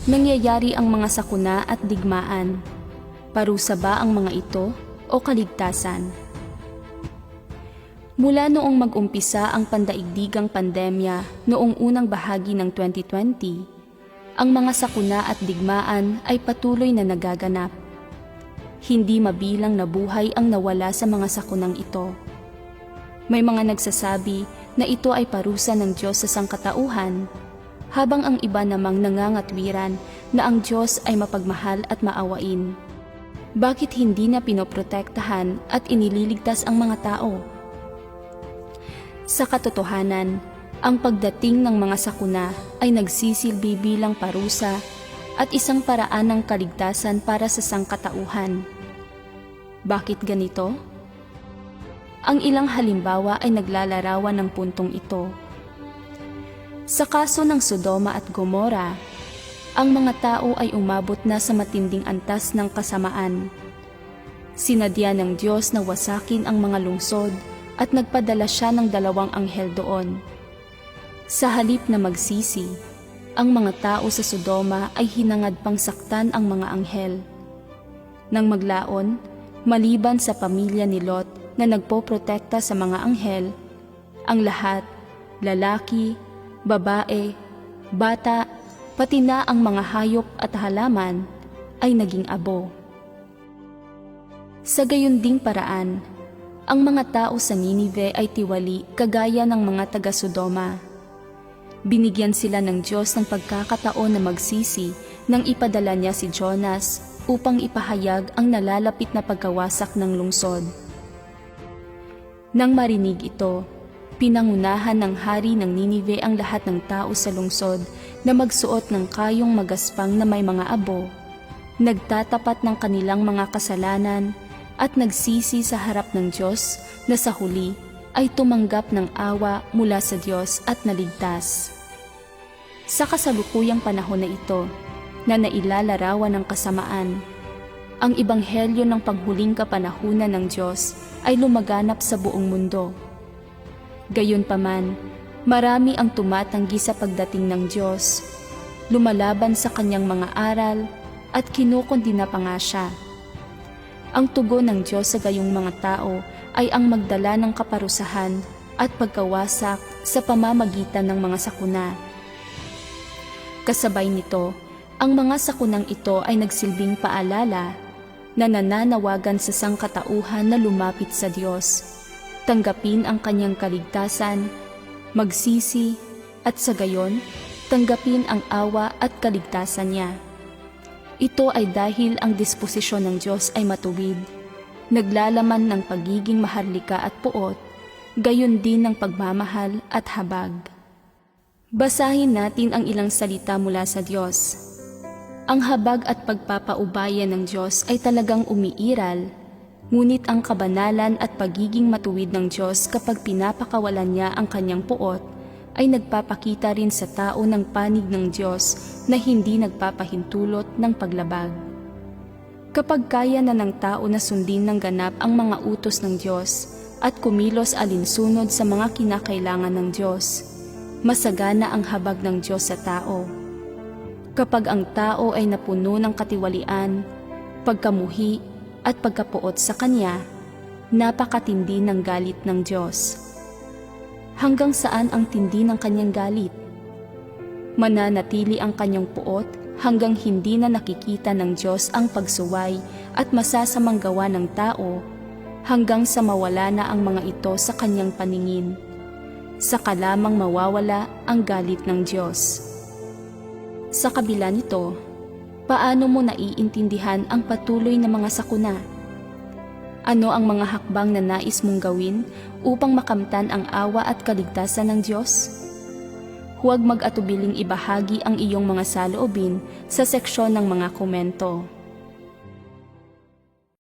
Nangyayari ang mga sakuna at digmaan. Parusa ba ang mga ito o kaligtasan? Mula noong mag-umpisa ang pandaigdigang pandemya noong unang bahagi ng 2020, ang mga sakuna at digmaan ay patuloy na nagaganap. Hindi mabilang na buhay ang nawala sa mga sakunang ito. May mga nagsasabi na ito ay parusa ng Diyos sa sangkatauhan, habang ang iba namang nangangatwiran na ang Diyos ay mapagmahal at maawain. Bakit hindi na pinoprotektahan at inililigtas ang mga tao? Sa katotohanan, ang pagdating ng mga sakuna ay nagsisilbi bilang parusa at isang paraan ng kaligtasan para sa sangkatauhan. Bakit ganito? Ang ilang halimbawa ay naglalarawan ng puntong ito. Sa kaso ng Sodoma at Gomora, ang mga tao ay umabot na sa matinding antas ng kasamaan. Sinadya ng Diyos na wasakin ang mga lungsod at nagpadala siya ng 2 anghel doon. Sa halip na magsisi, ang mga tao sa Sodoma ay hinangad pang saktan ang mga anghel. Nang maglaon, maliban sa pamilya ni Lot na nagpoprotekta sa mga anghel, ang lahat, lalaki, babae, bata, pati na ang mga hayop at halaman ay naging abo. Sa gayon ding paraan, ang mga tao sa Ninive ay tiwali kagaya ng mga taga-Sodoma. Binigyan sila ng Diyos ng pagkakataon na magsisi nang ipadala niya si Jonas upang ipahayag ang nalalapit na pagkawasak ng lungsod. Nang marinig ito, pinangunahan ng hari ng Ninive ang lahat ng tao sa lungsod na magsuot ng kayong magaspang na may mga abo, nagtatapat ng kanilang mga kasalanan at nagsisi sa harap ng Diyos na sa huli ay tumanggap ng awa mula sa Diyos at naligtas. Sa kasalukuyang panahon na ito, na nailalarawan ng kasamaan, ang ebanghelyo ng paghuling kapanahunan ng Diyos ay lumaganap sa buong mundo. Gayunpaman, marami ang tumatanggi sa pagdating ng Diyos, lumalaban sa kanyang mga aral at kinukondina pa nga siya. Ang tugon ng Diyos sa gayong mga tao ay ang magdala ng kaparusahan at pagkawasak sa pamamagitan ng mga sakuna. Kasabay nito, ang mga sakunang ito ay nagsilbing paalala na nananawagan sa sangkatauhan na lumapit sa Diyos, tanggapin ang kanyang kaligtasan, magsisi, at sa gayon, tanggapin ang awa at kaligtasan niya. Ito ay dahil ang disposisyon ng Diyos ay matuwid, naglalaman ng pagiging maharlika at puot, gayon din ng pagmamahal at habag. Basahin natin ang ilang salita mula sa Diyos. Ang habag at pagpapaubaya ng Diyos ay talagang umiiral, ngunit ang kabanalan at pagiging matuwid ng Diyos kapag pinapakawalan niya ang kanyang puot ay nagpapakita rin sa tao ng panig ng Diyos na hindi nagpapahintulot ng paglabag. Kapag kaya na ng tao na sundin ng ganap ang mga utos ng Diyos at kumilos alinsunod sa mga kinakailangan ng Diyos, masagana ang habag ng Diyos sa tao. Kapag ang tao ay napuno ng katiwalian, pagkamuhi at pagkapuot sa Kanya, napakatindi ng galit ng Diyos. Hanggang saan ang tindi ng kanyang galit? Mananatili ang kanyang puot hanggang hindi na nakikita ng Diyos ang pagsuway at masasamang gawa ng tao, hanggang sa mawala na ang mga ito sa kanyang paningin. Saka lamang mawawala ang galit ng Diyos. Sa kabila nito, paano mo naiintindihan ang patuloy na mga sakuna? Ano ang mga hakbang na nais mong gawin upang makamtan ang awa at kaligtasan ng Diyos? Huwag mag-atubiling ibahagi ang iyong mga saloobin sa seksyon ng mga komento.